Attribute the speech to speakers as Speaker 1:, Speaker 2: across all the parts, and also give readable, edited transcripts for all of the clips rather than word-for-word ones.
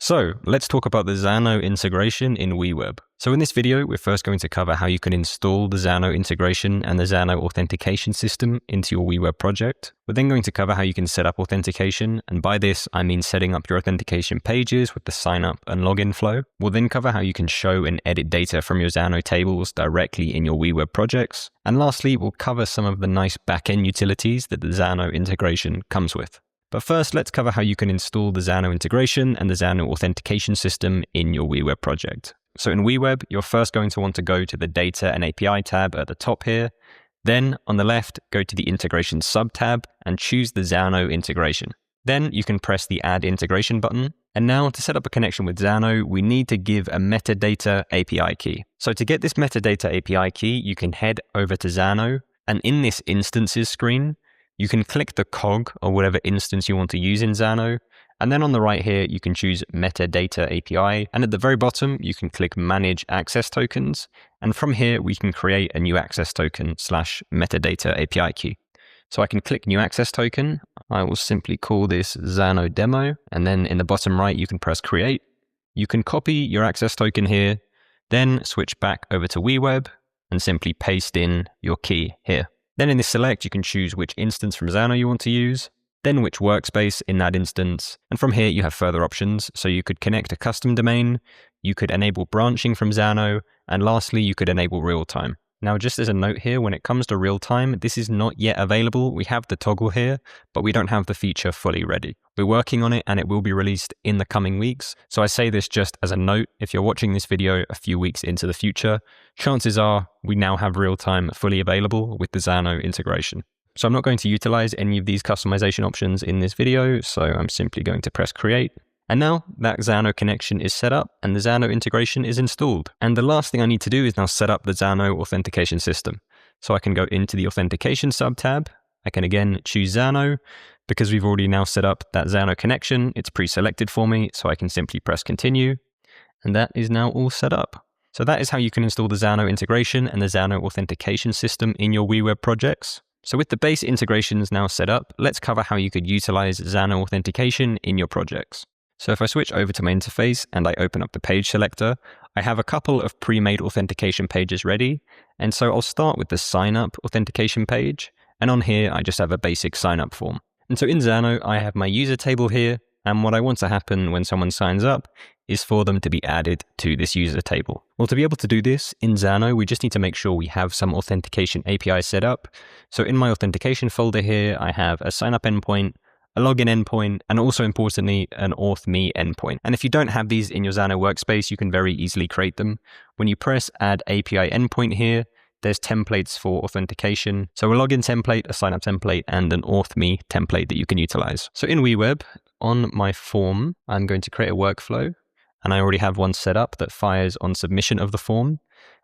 Speaker 1: So let's talk about the Xano integration in WeWeb. So in this video, we're first going to cover how you can install the Xano integration and the Xano authentication system into your WeWeb project. We're then going to cover how you can set up authentication. And by this, I mean setting up your authentication pages with the sign up and login flow. We'll then cover how you can show and edit data from your Xano tables directly in your WeWeb projects. And lastly, we'll cover some of the nice backend utilities that the Xano integration comes with. But first, let's cover how you can install the Xano integration and the Xano authentication system in your WeWeb project. So in WeWeb, you're first going to want to go to the Data and API tab at the top here. Then on the left, go to the Integration sub-tab and choose the Xano integration. Then you can press the Add Integration button. And now to set up a connection with Xano, we need to give a metadata API key. So to get this metadata API key, you can head over to Xano, and in this Instances screen, you can click the cog or whatever instance you want to use in Xano. And then on the right here, you can choose Metadata API. And at the very bottom, you can click Manage Access Tokens. And from here, we can create a new access token / metadata API key. So I can click New Access Token. I will simply call this Xano Demo. And then in the bottom right, you can press Create. You can copy your access token here, then switch back over to WeWeb and simply paste in your key here. Then in this select, you can choose which instance from Xano you want to use, then which workspace in that instance. And from here, you have further options. So you could connect a custom domain, you could enable branching from Xano, and lastly, you could enable real-time. Now, just as a note here, when it comes to real-time, this is not yet available. We have the toggle here, but we don't have the feature fully ready. We're working on it and it will be released in the coming weeks. So I say this just as a note. If you're watching this video a few weeks into the future, chances are we now have real-time fully available with the Xano integration. So I'm not going to utilize any of these customization options in this video. So I'm simply going to press Create. And now that Xano connection is set up and the Xano integration is installed. And the last thing I need to do is now set up the Xano authentication system. So I can go into the Authentication sub-tab. I can again choose Xano. Because we've already now set up that Xano connection, it's pre-selected for me, so I can simply press Continue. And that is now all set up. So that is how you can install the Xano integration and the Xano authentication system in your WeWeb projects. So with the base integrations now set up, let's cover how you could utilize Xano authentication in your projects. So if I switch over to my interface and I open up the page selector, I have a couple of pre-made authentication pages ready. And so I'll start with the sign up authentication page. And on here, I just have a basic sign up form. And so in Xano, I have my user table here. And what I want to happen when someone signs up is for them to be added to this user table. Well, to be able to do this in Xano, we just need to make sure we have some authentication API set up. So in my authentication folder here, I have a sign up endpoint, a login endpoint, and also importantly, an auth.me endpoint. And if you don't have these in your Xano workspace, you can very easily create them. When you press Add API Endpoint here, there's templates for authentication. So a login template, a sign up template, and an auth.me template that you can utilize. So in WeWeb, on my form, I'm going to create a workflow, and I already have one set up that fires on submission of the form.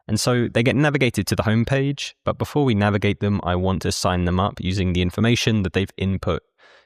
Speaker 1: And so they get navigated to the home page, but before we navigate them, I want to sign them up using the information that they've input.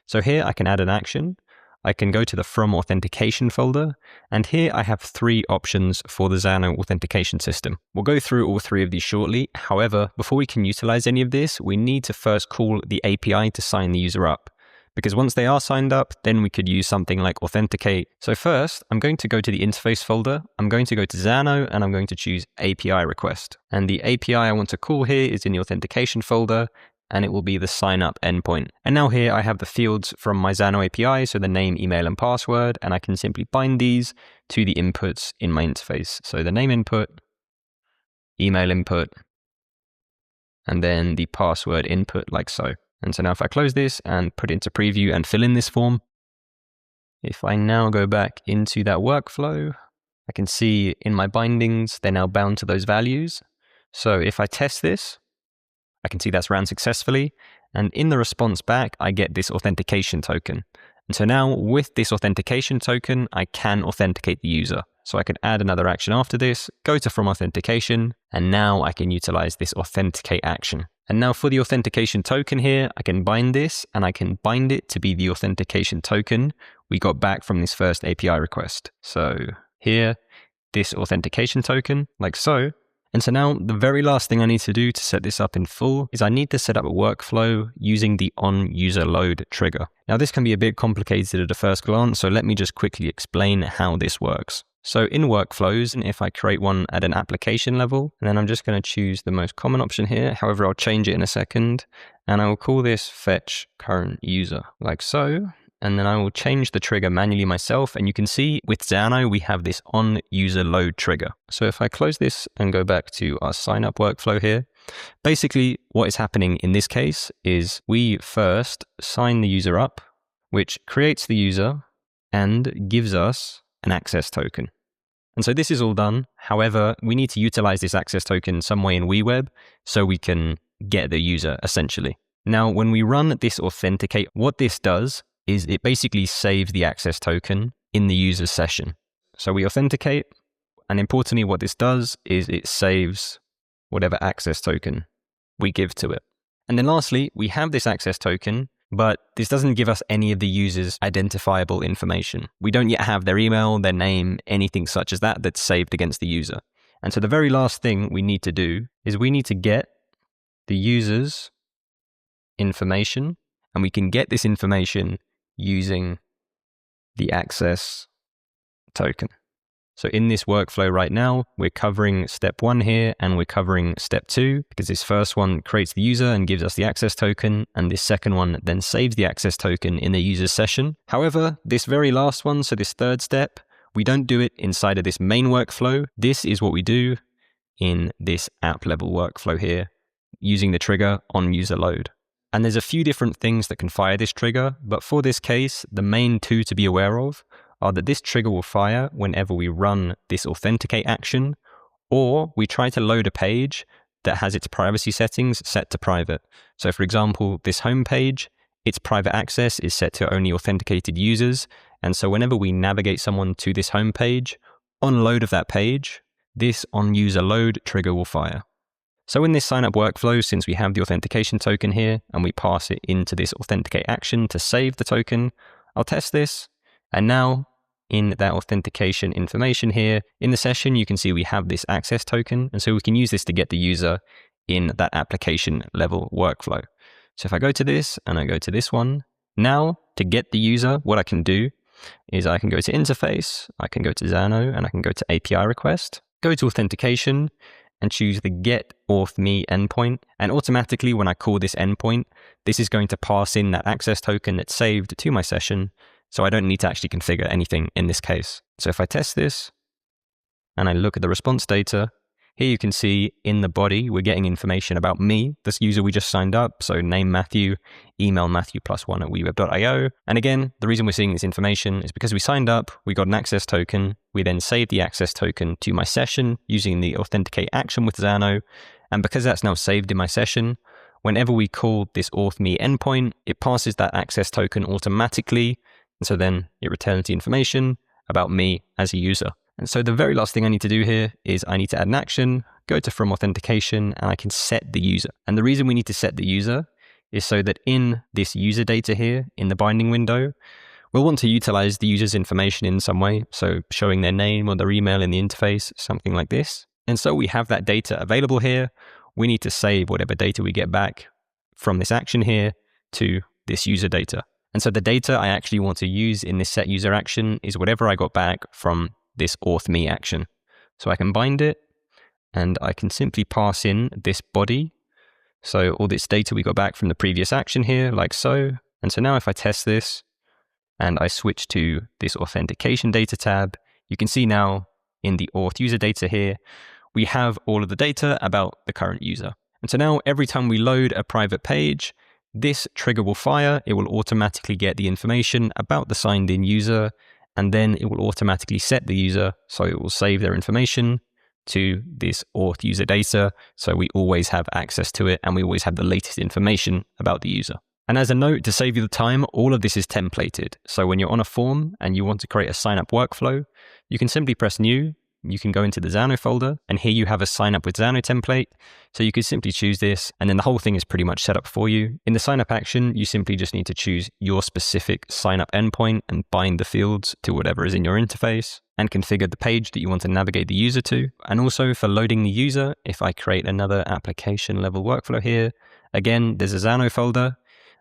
Speaker 1: So here I can add an action. I can go to the From Authentication folder, and here I have 3 options for the Xano authentication system. We'll go through all 3 of these shortly. However, before we can utilize any of this, we need to first call the API to sign the user up. Because once they are signed up, then we could use something like authenticate. So first, I'm going to go to the interface folder. I'm going to go to Xano, and I'm going to choose API request. And the API I want to call here is in the authentication folder, and it will be the sign up endpoint. And now here I have the fields from my Xano API, so the name, email, and password, and I can simply bind these to the inputs in my interface. So the name input, email input, and then the password input like so. And so now if I close this and put it into preview and fill in this form, if I now go back into that workflow, I can see in my bindings, they're now bound to those values. So if I test this, I can see that's ran successfully. And in the response back, I get this authentication token. And so now with this authentication token, I can authenticate the user. So I can add another action after this, go to From Authentication, and now I can utilize this authenticate action. And now for the authentication token here, I can bind this, and I can bind it to be the authentication token we got back from this first API request. So here, this authentication token, like so. And so now the very last thing I need to do to set this up in full is I need to set up a workflow using the onUserLoad trigger. Now this can be a bit complicated at a first glance, so let me just quickly explain how this works. So in workflows, and if I create one at an application level, and then I'm just going to choose the most common option here. However, I'll change it in a second, and I will call this fetch current user, like so. And then I will change the trigger manually myself. And you can see with Xano, we have this onUserLoad trigger. So if I close this and go back to our signup workflow here, basically what is happening in this case is we first sign the user up, which creates the user and gives us an access token. And so this is all done. However, we need to utilize this access token some way in WeWeb so we can get the user essentially. Now, when we run this authenticate, what this does is it basically saves the access token in the user session. So we authenticate, and importantly, what this does is it saves whatever access token we give to it. And then lastly, we have this access token, but this doesn't give us any of the user's identifiable information. We don't yet have their email, their name, anything such as that that's saved against the user. And so the very last thing we need to do is we need to get the user's information, and we can get this information using the access token. So in this workflow right now, we're covering step 1 here, and we're covering step 2, because this first one creates the user and gives us the access token, and this second one then saves the access token in the user session. However, this very last one, so this third step, we don't do it inside of this main workflow. This is what we do in this app level workflow here, using the trigger onUserLoad. And there's a few different things that can fire this trigger, but for this case, the main two to be aware of are that this trigger will fire whenever we run this authenticate action, or we try to load a page that has its privacy settings set to private. So for example, this home page, its private access is set to only authenticated users. And so whenever we navigate someone to this home page, on load of that page, this onUserLoad trigger will fire. So in this signup workflow, since we have the authentication token here and we pass it into this authenticate action to save the token, I'll test this. And now in that authentication information here in the session, you can see we have this access token. And so we can use this to get the user in that application level workflow. So if I go to this and I go to this one, now to get the user, what I can do is I can go to interface, I can go to Xano, and I can go to API request, go to authentication, and choose the get auth me endpoint. And automatically when I call this endpoint, this is going to pass in that access token that's saved to my session. So I don't need to actually configure anything in this case. So if I test this and I look at the response data, here you can see in the body, we're getting information about me, this user we just signed up. So name Matthew, email Matthew+1@weweb.io. And again, the reason we're seeing this information is because we signed up, we got an access token. We then saved the access token to my session using the authenticate action with Xano. And because that's now saved in my session, whenever we call this auth me endpoint, it passes that access token automatically. And so then it returns the information about me as a user. And so the very last thing I need to do here is I need to add an action, go to from authentication, and I can set the user. And the reason we need to set the user is so that in this user data here, in the binding window, we'll want to utilize the user's information in some way. So showing their name or their email in the interface, something like this. And so we have that data available here. We need to save whatever data we get back from this action here to this user data. And so the data I actually want to use in this set user action is whatever I got back from this auth me action. So I can bind it and I can simply pass in this body. So all this data we got back from the previous action here, like so. And so now if I test this and I switch to this authentication data tab, you can see now in the auth user data here, we have all of the data about the current user. And so now every time we load a private page, this trigger will fire. It will automatically get the information about the signed in user, and then it will automatically set the user. So it will save their information to this auth user data. So we always have access to it and we always have the latest information about the user. And as a note, to save you the time, all of this is templated. So when you're on a form and you want to create a sign up workflow, you can simply press new, you can go into the Xano folder, and here you have a sign up with Xano template. So you could simply choose this, and then the whole thing is pretty much set up for you. In the sign up action, you simply just need to choose your specific sign up endpoint and bind the fields to whatever is in your interface, and configure the page that you want to navigate the user to. And also for loading the user, if I create another application level workflow here, again, there's a Xano folder,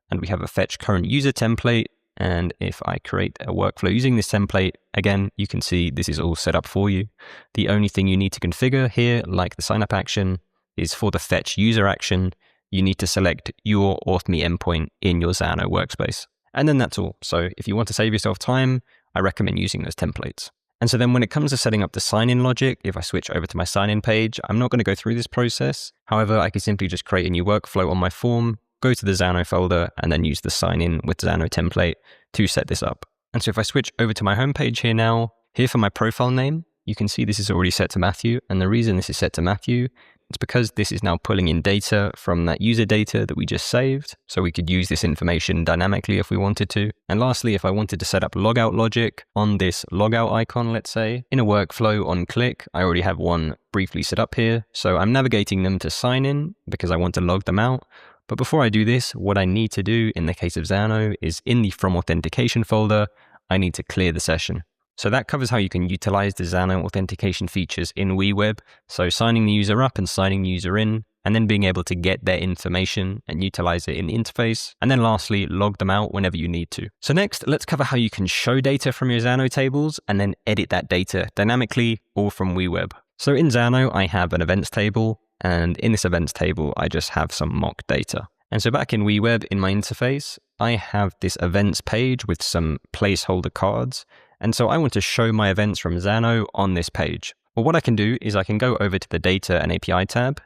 Speaker 1: and we have a fetch current user template. And if I create a workflow using this template, again, you can see this is all set up for you. The only thing you need to configure here, like the sign up action, is for the fetch user action, you need to select your auth.me endpoint in your Xano workspace. And then that's all. So if you want to save yourself time, I recommend using those templates. And so then when it comes to setting up the sign-in logic, if I switch over to my sign-in page, I'm not going to go through this process. However, I could simply just create a new workflow on my form, go to the Xano folder, and then use the sign-in with Xano template to set this up. And so if I switch over to my homepage here now, here for my profile name, you can see this is already set to Matthew. And the reason this is set to Matthew, it's because this is now pulling in data from that user data that we just saved. So we could use this information dynamically if we wanted to. And lastly, if I wanted to set up logout logic on this logout icon, let's say, in a workflow on click, I already have one briefly set up here. So I'm navigating them to sign in because I want to log them out. But before I do this, what I need to do in the case of Xano is in the from authentication folder, I need to clear the session. So that covers how you can utilize the Xano authentication features in WeWeb. So signing the user up and signing the user in, and then being able to get their information and utilize it in the interface. And then lastly, log them out whenever you need to. So next, let's cover how you can show data from your Xano tables and then edit that data dynamically or from WeWeb. So in Xano, I have an events table. And in this events table, I just have some mock data. And so back in WeWeb, in my interface, I have this events page with some placeholder cards. And so I want to show my events from Xano on this page. Well, what I can do is I can go over to the Data and API tab.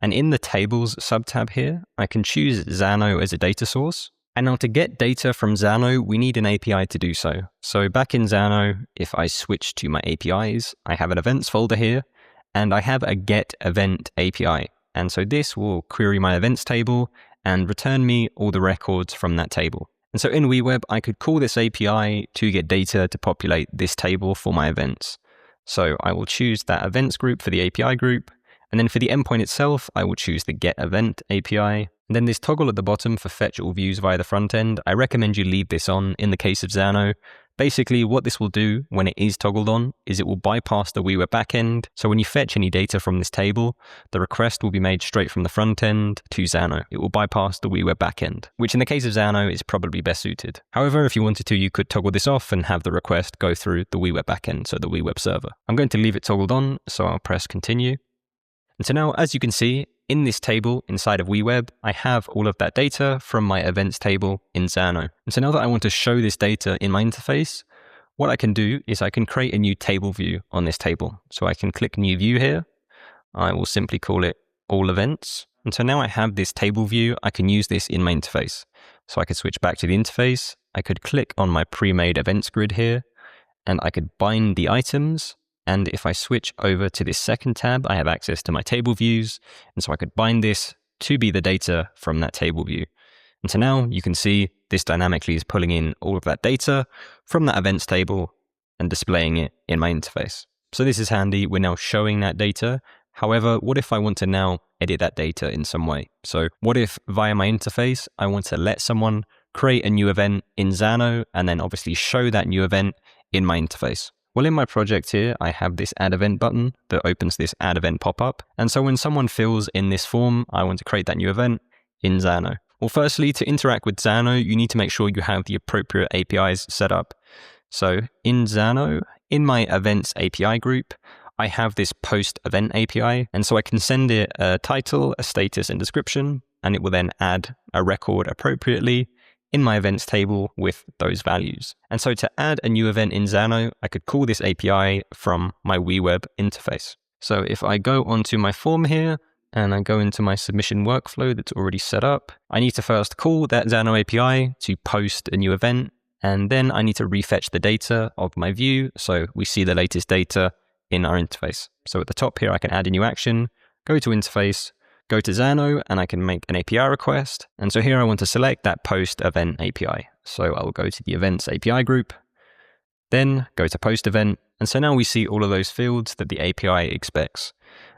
Speaker 1: And in the Tables subtab here, I can choose Xano as a data source. And now to get data from Xano, we need an API to do so. So back in Xano, if I switch to my APIs, I have an events folder here. And I have a get event API. And so this will query my events table and return me all the records from that table. And so in WeWeb, I could call this API to get data to populate this table for my events. So I will choose that events group for the API group. And then for the endpoint itself, I will choose the get event API. And then this toggle at the bottom for fetch all views via the front end, I recommend you leave this on in the case of Xano. Basically, what this will do when it is toggled on is it will bypass the WeWeb backend. So when you fetch any data from this table, the request will be made straight from the front end to Xano. It will bypass the WeWeb backend, which in the case of Xano is probably best suited. However, if you wanted to, you could toggle this off and have the request go through the WeWeb backend, so the WeWeb server. I'm going to leave it toggled on, so I'll press continue. And so now, as you can see, in this table inside of WeWeb, I have all of that data from my events table in Xano. And so now that I want to show this data in my interface, what I can do is I can create a new table view on this table. So I can click new view here. I will simply call it all events. And so now I have this table view. I can use this in my interface. So I could switch back to the interface. I could click on my pre-made events grid here, and I could bind the items. And if I switch over to this second tab, I have access to my table views. And so I could bind this to be the data from that table view. And so now you can see this dynamically is pulling in all of that data from that events table and displaying it in my interface. So this is handy. We're now showing that data. However, what if I want to now edit that data in some way? So what if via my interface, I want to let someone create a new event in Xano and then obviously show that new event in my interface? Well, in my project here, I have this add event button that opens this add event pop-up. And so when someone fills in this form, I want to create that new event in Xano. Well, firstly, to interact with Xano, you need to make sure you have the appropriate APIs set up. So in Xano, in my events API group, I have this post event API. And so I can send it a title, a status, and description, and it will then add a record appropriately in my events table with those values. And so to add a new event in Xano, I could call this API from my WeWeb interface. So if I go onto my form here and I go into my submission workflow that's already set up, I need to first call that Xano API to post a new event. And then I need to refetch the data of my view. So we see the latest data in our interface. So at the top here, I can add a new action, go to interface, go to Xano, and I can make an API request. And so here I want to select that post event API. So I will go to the events API group, then go to post event, And so now we see all of those fields that the API expects.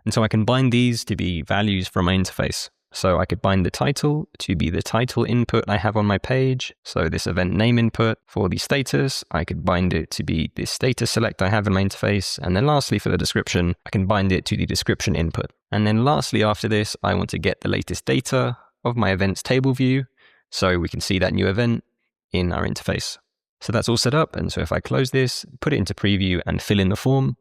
Speaker 1: And so I can bind these to be values from my interface. So I could bind the title to be the title input I have on my page. So this event name input. For the status, I could bind it to be the status select I have in my interface. And then lastly, for the description, I can bind it to the description input. And then lastly, after this, I want to get the latest data of my events table view. So we can see that new event in our interface. So that's all set up. And so if I close this, put it into preview and fill in the form,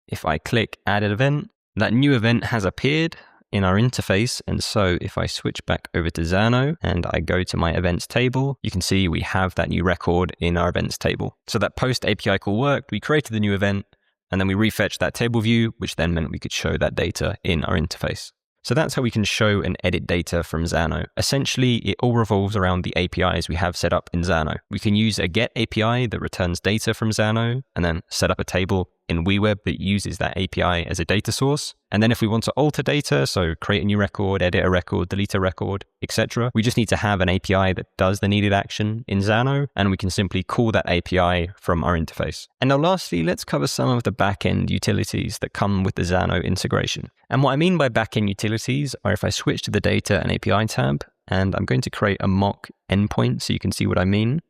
Speaker 1: if I click add an event, that new event has appeared in our interface. And so if I switch back over to Xano and I go to my events table, you can see we have that new record in our events table. So that post API call worked, we created the new event, and then we refetched that table view, which then meant we could show that data in our interface. So that's how we can show and edit data from Xano. Essentially, it all revolves around the APIs we have set up in Xano. We can use a get API that returns data from Xano and then set up a table in WeWeb that uses that API as a data source. And then if we want to alter data, so create a new record, edit a record, delete a record, etc., we just need to have an API that does the needed action in Xano, and we can simply call that API from our interface. And now lastly, let's cover some of the backend utilities that come with the Xano integration. And what I mean by backend utilities are if I switch to the data and API tab, and I'm going to create a mock endpoint so you can see what I mean.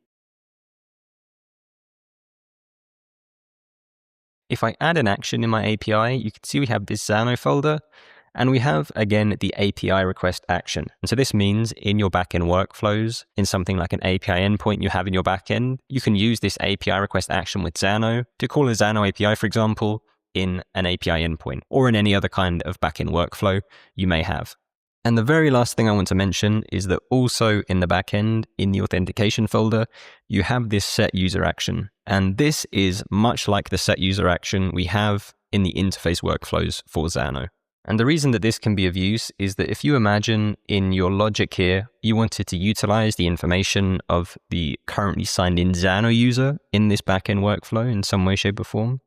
Speaker 1: If I add an action in my API, you can see we have this Xano folder, and we have, again, the API request action. And so this means in your backend workflows, in something like an API endpoint you have in your backend, you can use this API request action with Xano to call a Xano API, for example, in an API endpoint, or in any other kind of backend workflow you may have. And the very last thing I want to mention is that also in the backend, in the authentication folder, you have this set user action. And this is much like the set user action we have in the interface workflows for Xano. And the reason that this can be of use is that if you imagine in your logic here, you wanted to utilize the information of the currently signed in Xano user in this backend workflow in some way, shape, or form.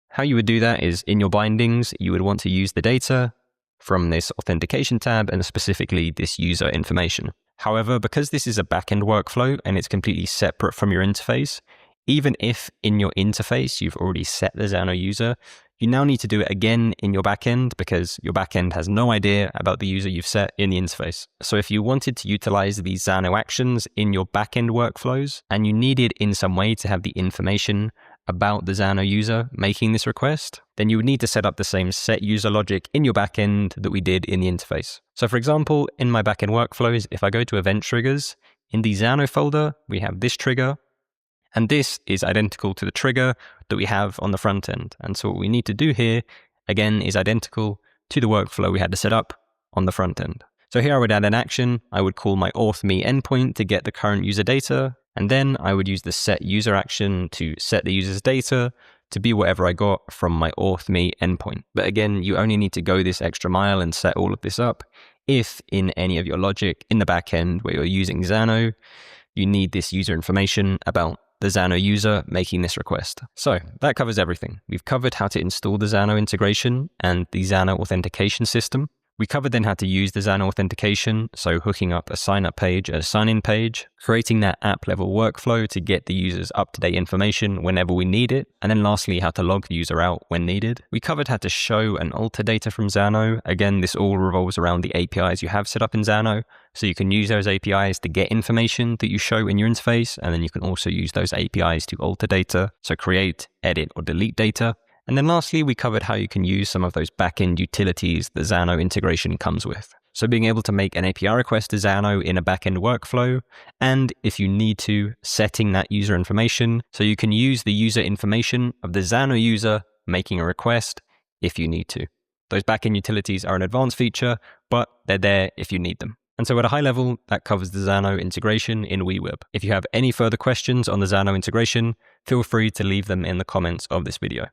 Speaker 1: How you would do that is in your bindings, you would want to use the data from this authentication tab and specifically this user information. However, because this is a backend workflow and it's completely separate from your interface, even if in your interface you've already set the Xano user, you now need to do it again in your backend because your backend has no idea about the user you've set in the interface. So if you wanted to utilize these Xano actions in your backend workflows and you needed in some way to have the information about the Xano user making this request, then you would need to set up the same set user logic in your backend that we did in the interface. So for example, in my backend workflows, if I go to event triggers, in the Xano folder, we have this trigger, and this is identical to the trigger that we have on the front end. And so what we need to do here, again, is identical to the workflow we had to set up on the front end. So here I would add an action. I would call my auth.me endpoint to get the current user data. And then I would use the set user action to set the user's data to be whatever I got from my auth.me endpoint. But again, you only need to go this extra mile and set all of this up if in any of your logic in the backend where you're using Xano, you need this user information about the Xano user making this request. So that covers everything. We've covered how to install the Xano integration and the Xano authentication system. We covered then how to use the Xano authentication, so hooking up a sign-up page, a sign-in page, creating that app-level workflow to get the user's up-to-date information whenever we need it, and then lastly, how to log the user out when needed. We covered how to show and alter data from Xano. Again, this all revolves around the APIs you have set up in Xano, so you can use those APIs to get information that you show in your interface, and then you can also use those APIs to alter data, so create, edit, or delete data. And then lastly, we covered how you can use some of those backend utilities the Xano integration comes with. So being able to make an API request to Xano in a backend workflow, and if you need to, setting that user information so you can use the user information of the Xano user making a request if you need to. Those backend utilities are an advanced feature, but they're there if you need them. And so at a high level, that covers the Xano integration in WeWeb. If you have any further questions on the Xano integration, feel free to leave them in the comments of this video.